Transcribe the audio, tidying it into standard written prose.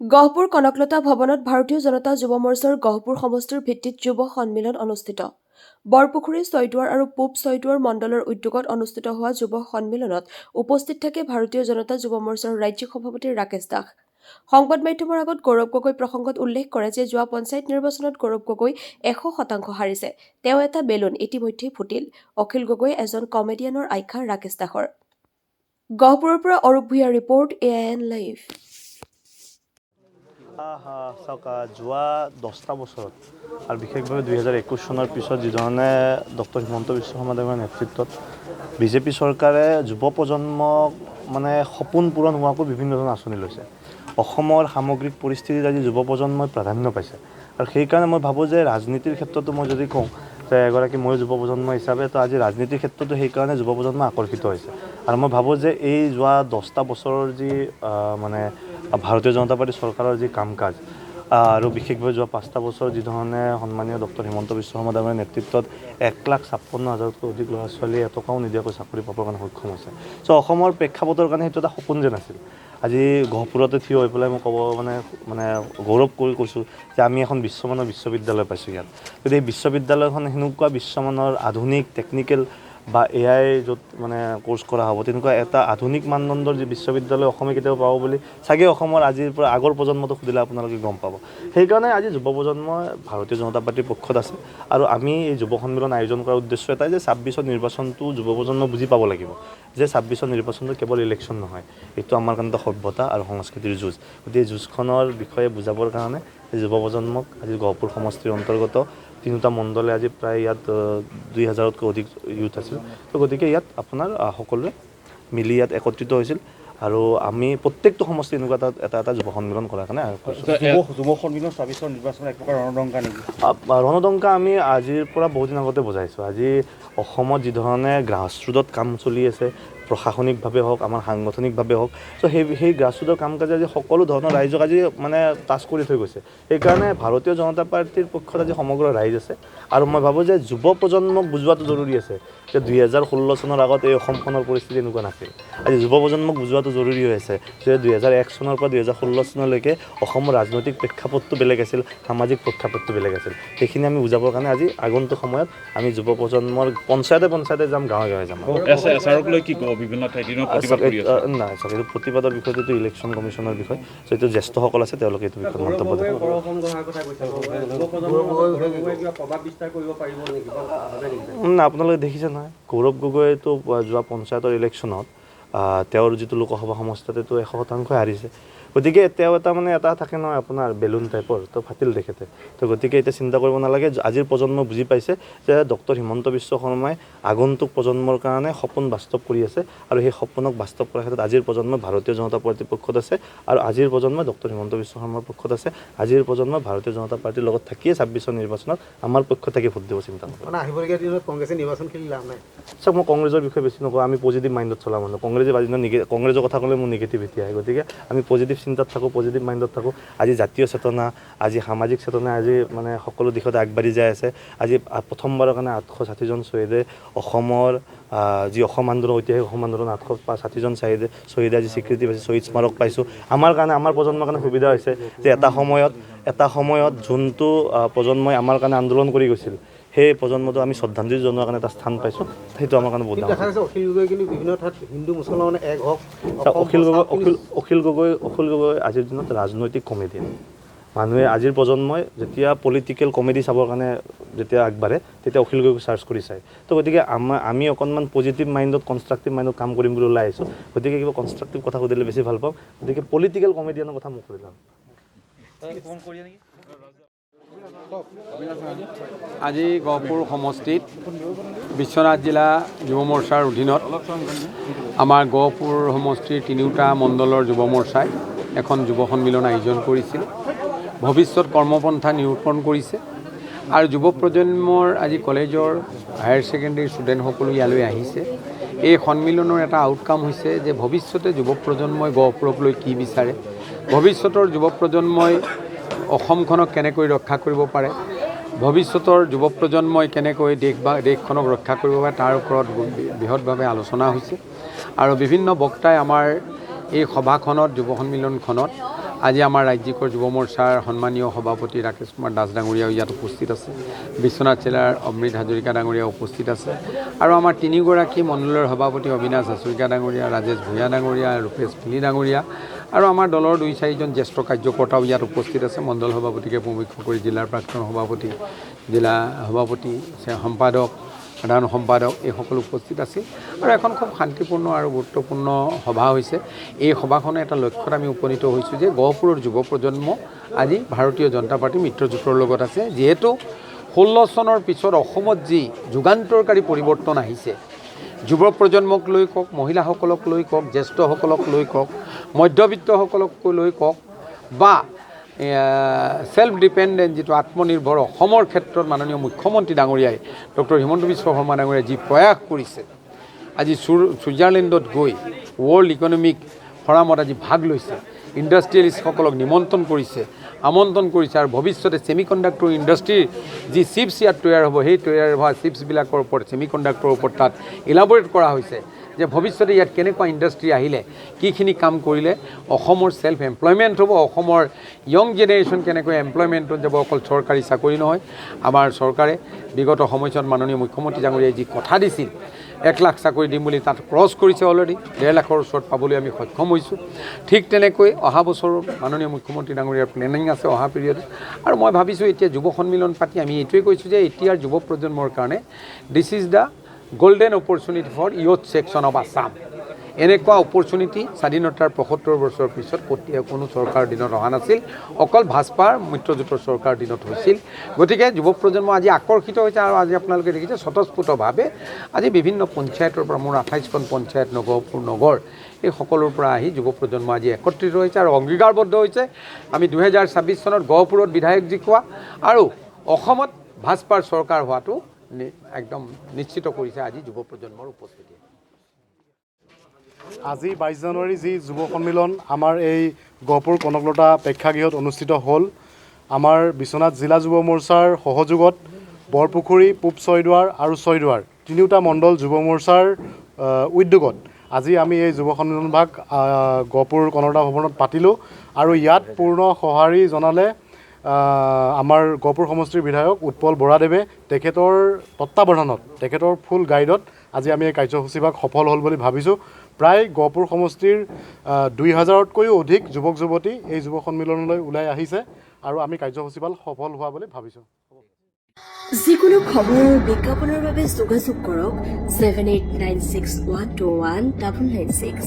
গহপুৰ কনকলতা ভৱনত ভাৰতীয় জনতা যুৱ মৰ্চাৰ গহপুৰ সমষ্টিৰ ভিত্তিত যুৱ সন্মিলন অনুষ্ঠিত। বৰপুখুৰী ছয়দুৱাৰ আৰু পূব ছয়দুৱাৰ মণ্ডলৰ উদ্যোগত অনুষ্ঠিত হোৱা যুৱ সন্মিলনত উপস্থিত থাকে ভাৰতীয় জনতা যুৱ মৰ্চাৰ ৰাজ্যিক সভাপতি ৰাকেশ দাস। সংবাদ মাধ্যমৰ আগত গৌৰৱ গগৈ প্ৰসংগত উল্লেখ কৰে যে যোৱা পঞ্চায়ত নিৰ্বাচনত গৌৰৱ গগৈ 100% হাৰিছে। তেওঁ এটা বেলুন ইতিমধ্যেই ফুটিল। অখিল গগৈ এজন কমেডিয়ানৰ আখ্যা ৰাকেশ দাসৰ। গহপুৰৰ পৰা অৰূপ ভূঞাৰ ৰিপৰ্ট, AIN লাইভ। চাওক, যোৱা 10টা বছৰত আৰু বিশেষভাৱে 2021 চনৰ পিছত যিধৰণে ডক্টৰ হিমন্ত বিশ্ব শৰ্মা দেৱৰ নেতৃত্বত বিজেপি চৰকাৰে যুৱ প্ৰজন্মক সপোন পূৰণ হোৱাকৈ বিভিন্ন ধৰণৰ আঁচনি লৈছে। অসমৰ সামগ্ৰিক পৰিস্থিতিত আজি যুৱ প্ৰজন্মই প্ৰাধান্য পাইছে আৰু সেইকাৰণে মই ভাবোঁ যে ৰাজনীতিৰ ক্ষেত্ৰতো মই যদি কওঁ যে এগৰাকী ময়ো যুৱ প্ৰজন্ম হিচাপে তো আজি ৰাজনীতিৰ ক্ষেত্ৰতো সেইকাৰণে যুৱ প্ৰজন্ম আকৰ্ষিত হৈছে আৰু মই ভাবোঁ যে এই যোৱা 10টা বছৰৰ যি ভাৰতীয় জনতা পাৰ্টী চৰকাৰৰ যি কাম কাজ আৰু বিশেষভাৱে যোৱা 5টা বছৰ যিধৰণে সন্মানীয় ডক্টৰ হিমন্ত বিশ্ব শৰ্মা দেৱৰ নেতৃত্বত 1,56,000তকৈ অধিক ল'ৰা ছোৱালীয়ে এটকাও নিদিয়াকৈ চাকৰি পাবৰ কাৰণে সক্ষম হৈছে। চ' অসমৰ প্ৰেক্ষাপটৰ কাৰণে সেইটো এটা সপোন যেন আছিল। আজি গহপুৰতে থিয় হৈ পেলাই মই ক'ব গৌৰৱ কৰি কৈছোঁ যে আমি এখন বিশ্বমানৰ বিশ্ববিদ্যালয় পাইছোঁ ইয়াত। গতিকে এই বিশ্ববিদ্যালয়খন সেনেকুৱা বিশ্বমানৰ আধুনিক টেকনিকেল বা AI য'ত কোৰ্চ কৰা হ'ব তেনেকুৱা এটা আধুনিক মানদণ্ডৰ যি বিশ্ববিদ্যালয় অসমে কেতিয়াও পাব বুলি চাগে অসমৰ আজিৰ পৰা আগৰ প্ৰজন্মটো সুধিলে আপোনালোকে গম পাব। সেইকাৰণে আজি যুৱ প্ৰজন্মই ভাৰতীয় জনতা পাৰ্টীৰ পক্ষত আছে আৰু আমি এই যুৱ সন্মিলন আয়োজন কৰাৰ উদ্দেশ্য এটাই যে 26ৰ নিৰ্বাচনটো যুৱ প্ৰজন্মই বুজি পাব লাগিব যে 26ৰ নিৰ্বাচনটো কেৱল ইলেকশ্যন নহয়, এইটো আমাৰ কাৰণে এটা সভ্যতা আৰু সংস্কৃতিৰ যুঁজ। গতিকে এই যুঁজখনৰ বিষয়ে বুজাবৰ কাৰণে এই যুৱ প্ৰজন্মক আজি গহপুৰ সমষ্টিৰ অন্তৰ্গত 3টা মণ্ডলে আজি প্ৰায় ইয়াত 2000তকৈ অধিক ইউথ আছিল। তো গতিকে ইয়াত আপোনাৰ সকলোৱে মিলি ইয়াত একত্ৰিত হৈছিল আৰু আমি প্ৰত্যেকটো সমষ্টি এনেকুৱা এটা যুৱ সন্মিলন কৰাৰ কাৰণে যুৱ সন্মিলন 26ৰ নিৰ্বাচনৰ এক প্ৰকাৰ ৰণদংকা নেকি? ৰণদংকা আমি আজিৰ পৰা বহুদিন আগতে বজাইছোঁ। আজি অসমত যিধৰণে গ্ৰাছৰুটত কাম চলি আছে, প্ৰশাসনিকভাৱে হওক আমাৰ সাংগঠনিকভাৱে হওক, চ' সেই গ্ৰাছৰুটৰ কাম কাজে আজি সকলো ধৰণৰ ৰাইজক আজি টাচ কৰি থৈ গৈছে। সেইকাৰণে ভাৰতীয় জনতা পাৰ্টীৰ পক্ষত আজি সমগ্ৰ ৰাইজ আছে আৰু মই ভাবোঁ যে যুৱ প্ৰজন্মক বুজোৱাটো জৰুৰী আছে যে 2016 চনৰ আগত এই অসমখনৰ পৰিস্থিতি এনেকুৱা নাছিল। আজি যুৱ প্ৰজন্মক বুজোৱাটো জৰুৰী হৈ আছে যে 2001 চনৰ পৰা 2016 চনলৈকে অসমৰ ৰাজনৈতিক প্ৰেক্ষাপটটো বেলেগ আছিল, সামাজিক প্ৰেক্ষাপটটো বেলেগ আছিল। সেইখিনি আমি বুজাবৰ কাৰণে আজি আগন্তুক সময়ত আমি যুৱ প্ৰজন্মৰ পঞ্চায়তে যাম, গাঁৱে গাঁৱে যাম। নাই চাওক, এইটো প্ৰতিবাদৰ বিষয়টো এইটো ইলেকশ্যন কমিশ্যনৰ বিষয়। চ' এইটো জ্যেষ্ঠসকল আছে, তেওঁলোকে এইটো বিষয়ত মন্তব্য দিব। আপোনালোকে দেখিছে নহয়, গৌৰৱ গগৈতো যোৱা পঞ্চায়তৰ ইলেকশ্যনত তেওঁৰ যিটো লোকসভা সমষ্টিটো 100% হাৰিছে। গতিকে তেওঁ এটা থাকে নহয় আপোনাৰ বেলুন টাইপৰ, তো ফাটিল তেখেতে। তো গতিকে এতিয়া চিন্তা কৰিব নালাগে, আজিৰ প্ৰজন্ম বুজি পাইছে যে ডক্টৰ হিমন্ত বিশ্ব শৰ্মাই আগন্তুক প্ৰজন্মৰ কাৰণে সপোন বাস্তৱ কৰি আছে আৰু সেই সপোনক বাস্তৱ কৰাৰ ক্ষেত্ৰত আজিৰ প্ৰজন্ম ভাৰতীয় জনতা পাৰ্টীৰ পক্ষত আছে আৰু আজিৰ প্ৰজন্ম ডক্টৰ হিমন্ত বিশ্ব শৰ্মাৰ পক্ষত আছে। আজিৰ প্ৰজন্ম ভাৰতীয় জনতা পাৰ্টীৰ লগত থাকিয়ে 26ৰ নিৰ্বাচনত আমাৰ পক্ষত থাকি ভোট দিব চিন্তা নকৰে। আহিবলগীয়া দিনত কংগ্ৰেছে নিৰ্বাচন খেলি লাভ নাই। চাওক, মই কংগ্ৰেছৰ বিষয়ে বেছি নকওঁ, আমি পজিটিভ মাইণ্ডত চলা মানুহ। কংগ্ৰেছৰ কথা ক'লে মোৰ নিগেটিভিটি আহে। গতিকে আমি পজিটিভ চিন্তাত থাকোঁ, পজিটিভ মাইণ্ডত থাকোঁ। আজি জাতীয় চেতনা, আজি সামাজিক চেতনা আজি সকলো দিশতে আগবাঢ়ি যাই আছে। আজি প্ৰথমবাৰৰ কাৰণে 860জন শ্বহীদে অসমৰ যি অসম আন্দোলন, ঐতিহাসিক অসম আন্দোলন 860জন শ্বহীদে আজি স্বীকৃতি পাইছে, শ্বহীদ স্মাৰক পাইছোঁ। আমাৰ প্ৰজন্মৰ কাৰণে সুবিধা হৈছে যে এটা সময়ত যোনটো প্ৰজন্মই আমাৰ কাৰণে আন্দোলন কৰি গৈছিল, সেই প্ৰজন্মটো আমি শ্ৰদ্ধাঞ্জলি জনোৱাৰ কাৰণে এটা স্থান পাইছোঁ। সেইটো আমাৰ কাৰণে বহুত ডাঙৰ। অখিল গগৈ আজিৰ দিনত ৰাজনৈতিক কমেডিয়ান। মানুহে আজিৰ প্ৰজন্মই যেতিয়া পলিটিকেল কমেডি চাবৰ কাৰণে যেতিয়া আগবাঢ়ে তেতিয়া অখিল গগৈক চাৰ্চ কৰি চায়। তো গতিকে আমি অকণমান পজিটিভ মাইণ্ডত, কনষ্ট্ৰাক্টিভ মাইণ্ডত কাম কৰিম বুলি ওলাই আহিছোঁ। গতিকে কিবা কনষ্ট্ৰাক্টিভ কথা সুধিলে বেছি ভাল পাওঁ। গতিকে পলিটিকেল কমেডিয়ানৰ কথা মোক সুধিলাম। আজি গহপুৰ সমষ্টিত বিশ্বনাথ জিলা যুৱ মৰ্চাৰ অধীনত আমাৰ গহপুৰ সমষ্টিৰ 3টা মণ্ডলৰ যুৱ মৰ্চাই এখন যুৱ সন্মিলন আয়োজন কৰিছিল। ভৱিষ্যত কৰ্মপন্থা নিৰূপণ কৰিছে আৰু যুৱ প্ৰজন্মৰ আজি কলেজৰ হায়াৰ ছেকেণ্ডেৰী ষ্টুডেণ্টসকলো ইয়ালৈ আহিছে। এই সন্মিলনৰ এটা আউটকাম হৈছে যে ভৱিষ্যতে যুৱ প্ৰজন্মই গহপুৰক লৈ কি বিচাৰে, ভৱিষ্যতৰ যুৱ প্ৰজন্মই অসমখনক কেনেকৈ ৰক্ষা কৰিব পাৰে, ভৱিষ্যতৰ যুৱ প্ৰজন্মই কেনেকৈ দেশখনক ৰক্ষা কৰিব পাৰে তাৰ ওপৰত বৃহৎভাৱে আলোচনা হৈছে। আৰু বিভিন্ন বক্তাই আমাৰ এই সভাখনত, যুৱ সন্মিলনখনত আজি আমাৰ ৰাজ্যিকৰ যুৱ মৰ্চাৰ সন্মানীয় সভাপতি ৰাকেশ কুমাৰ দাস ডাঙৰীয়াও ইয়াত উপস্থিত আছে। বিশ্বনাথ জিলাৰ অমৃত হাজৰিকা ডাঙৰীয়া উপস্থিত আছে আৰু আমাৰ তিনিগৰাকী মণ্ডলৰ সভাপতি অবিনাশ হাজৰিকা ডাঙৰীয়া, ৰাজেশ ভূঞা ডাঙৰীয়া, ৰূপেশ পিলি ডাঙৰীয়া আৰু আমাৰ দলৰ 2-4জন জ্যেষ্ঠ কাৰ্যকৰ্তাও ইয়াত উপস্থিত আছে। মণ্ডল সভাপতিকে প্ৰমুখ্য কৰি জিলাৰ প্ৰাক্তন সভাপতি, জিলা সভাপতি, সম্পাদক, সাধাৰণ সম্পাদক এইসকল উপস্থিত আছিল আৰু এখন খুব শান্তিপূৰ্ণ আৰু গুৰুত্বপূৰ্ণ সভা হৈছে। এই সভাখনে এটা লক্ষ্যত আমি উপনীত হৈছোঁ যে গহপুৰৰ যুৱ প্ৰজন্ম আজি ভাৰতীয় জনতা পাৰ্টি মিত্ৰজোঁটৰ লগত আছে। যিহেতু 16 চনৰ পিছত অসমত যি যুগান্তৰকাৰী পৰিৱৰ্তন আহিছে, যুৱ প্ৰজন্মক লৈ কওক, মহিলাসকলক লৈ কওক, জ্যেষ্ঠসকলক লৈ কওক, মধ্যবিত্তসকলক লৈ কওক বা সেলফ ডিপেণ্ডেণ্ট যিটো আত্মনিৰ্ভৰ অসমৰ ক্ষেত্ৰত মাননীয় মুখ্যমন্ত্ৰী ডাঙৰীয়াই ডক্টৰ হিমন্ত বিশ্ব শৰ্মা ডাঙৰীয়াই যি প্ৰয়াস কৰিছে, আজি ছুইজাৰলেণ্ডত গৈ ৱৰ্ল্ড ইকনমিক ফৰামত আজি ভাগ লৈছে, ইণ্ডাষ্ট্ৰিয়েলিষ্টসকলক আমন্ত্ৰণ কৰিছে আৰু ভৱিষ্যতে ছেমি কণ্ডাক্টৰ ইণ্ডাষ্ট্ৰীৰ যি চিপছ ইয়াত তৈয়াৰ হ'ব, সেই তৈয়াৰ হোৱা চিপছবিলাকৰ ওপৰত ছেমি কণ্ডাক্টৰৰ ওপৰত তাত ইলাবৰেট কৰা হৈছে যে ভৱিষ্যতে ইয়াত কেনেকুৱা ইণ্ডাষ্ট্ৰী আহিলে, কিখিনি কাম কৰিলে অসমৰ ছেল্ফ এমপ্লয়মেণ্ট হ'ব, অসমৰ য়ং জেনেৰেশ্যন কেনেকৈ এমপ্লয়মেণ্টত যাব, অকল চৰকাৰী চাকৰি নহয়। আমাৰ চৰকাৰে বিগত সময়ছোৱাত মাননীয় মুখ্যমন্ত্ৰী ডাঙৰীয়াই যি কথা দিছিল 1 লাখ চাকৰি দিম বুলি, তাত ক্ৰছ কৰিছে অলৰেডি, 1.5 লাখৰ ওচৰত পাবলৈ আমি সক্ষম হৈছোঁ। ঠিক তেনেকৈ অহা বছৰ মাননীয় মুখ্যমন্ত্ৰী ডাঙৰীয়াৰ প্লেনিং আছে অহা পিৰিয়ডত। আৰু মই ভাবিছোঁ এতিয়া যুৱ সন্মিলন পাতি আমি এইটোৱে কৈছোঁ যে এতিয়াৰ যুৱ প্ৰজন্মৰ কাৰণে this is the golden opportunity for youth section of Assam. এনেকুৱা অপৰচুনিটি স্বাধীনতাৰ 75 বছৰৰ পিছত কোনো চৰকাৰৰ দিনত অহা নাছিল, অকল ভাজপাৰ মিত্ৰজোঁটৰ চৰকাৰৰ দিনত হৈছিল। গতিকে যুৱ প্ৰজন্ম আজি আকৰ্ষিত হৈছে আৰু আজি আপোনালোকে দেখিছে স্বতঃস্ফূৰ্তভাৱে আজি বিভিন্ন পঞ্চায়তৰ পৰা, মোৰ 28খন পঞ্চায়ত, নগৰপুৰ নগৰ, এই সকলোৰ পৰা আহি যুৱ প্ৰজন্ম আজি একত্ৰিত হৈছে আৰু অংগীকাৰবদ্ধ হৈছে। আমি 2026 চনত গহপুৰত বিধায়ক জিকোৱা আৰু অসমত ভাজপাৰ চৰকাৰ হোৱাটো একদম নিশ্চিত কৰিছে আজি যুৱ প্ৰজন্মৰ উপস্থিতি। আজি 22 জানুৱাৰী যি যুৱ সন্মিলন আমাৰ এই গহপুৰ কনকলতা প্ৰেক্ষাগৃহত অনুষ্ঠিত হ'ল। আমাৰ বিশ্বনাথ জিলা যুৱ মৰ্চাৰ সহযোগত বৰপুখুৰী, পূব ছয়দুৱাৰ আৰু ছয়দুৱাৰ তিনিওটা মণ্ডল যুৱ মৰ্চাৰ উদ্যোগত আজি আমি এই যুৱ সন্মিলনভাগ গহপুৰ কনকলতা ভৱনত পাতিলোঁ আৰু ইয়াত পূৰ্ণ সঁহাৰি জনালে আমাৰ গহপুৰ সমষ্টিৰ বিধায়ক উৎপল বৰাদেৱে। তেখেতৰ তত্বাৱধানত, তেখেতৰ ফুল গাইডত আজি আমি এই কাৰ্যসূচীভাগ সফল হ'ল বুলি ভাবিছোঁ। প্ৰায় গহপুৰ সমষ্টিৰ 2000তকৈও অধিক যুৱক যুৱতী এই যুৱ সন্মিলনলৈ ওলাই আহিছে আৰু আমি কাৰ্যসূচীভাগ সফল হোৱা বুলি ভাবিছোঁ। যিকোনো খবৰ বিজ্ঞাপনৰ বাবে যোগাযোগ কৰক 7896121996।